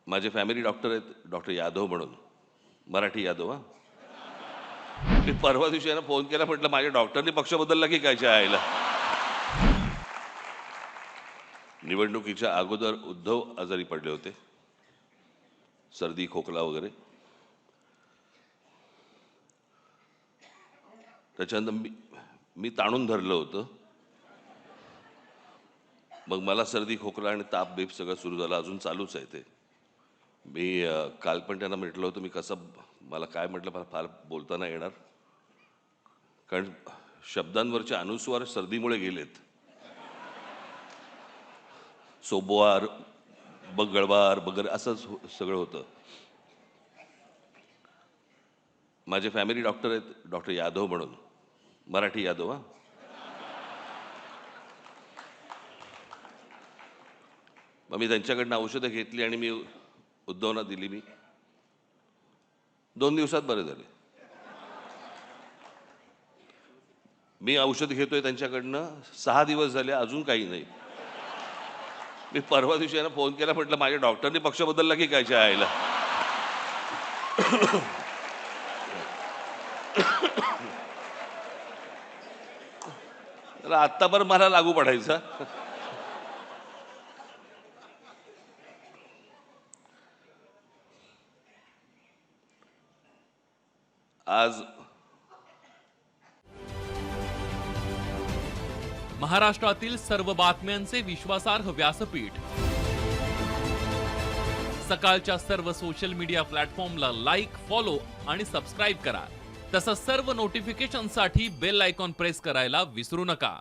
माझे family doctor आहेत, doctor Yadav म्हणून, मराठी यादव. मी परवा दिवशी यांना फोन केला, म्हटलं माझ्या डॉक्टरनी पक्ष बदलला की काय आईला. निवडणुकीच्या अगोदर उद्धव आजारी पडले होते, सर्दी खोकला वगैरे. त्याच्यानंतर मी ताणून धरलं होतं. मग मला सर्दी खोकला आणि ताप बीप सगळं सुरू झालं, अजून चालूच आहे ते. मी काल पण त्यांना म्हटलं होतं, मी कसं मला काय म्हटलं, मला फार बोलता नाही येणार, कारण शब्दांवरचे अनुस्वार सर्दीमुळे गेलेत. सोबवार, बगळवार वगैरे असं सगळं होतं. माझे फॅमिली डॉक्टर आहेत, डॉक्टर यादव म्हणून, मराठी यादव. मग मी त्यांच्याकडनं औषधं घेतली आणि मी उद्धवना दिली. मी 2 दिवसात बरे झाले. मी औषध घेतोय त्यांच्याकडनं 6 दिवस झाले, अजून काही नाही. मी परवा दिवशी यांना फोन केला, म्हटलं माझ्या डॉक्टरनी पक्ष बदलला की काय आईला. आत्ता पण मला लागू पडायचा. आज महाराष्ट्रातील सर्व बातम्यांचे विश्वासार्ह व्यासपीठ, सकाळच्या सर्व सोशल मीडिया प्लॅटफॉर्मला लाईक, फॉलो आणि सबस्क्राईब करा. तसंच सर्व नोटिफिकेशनसाठी बेल आयकॉन प्रेस करायला विसरू नका.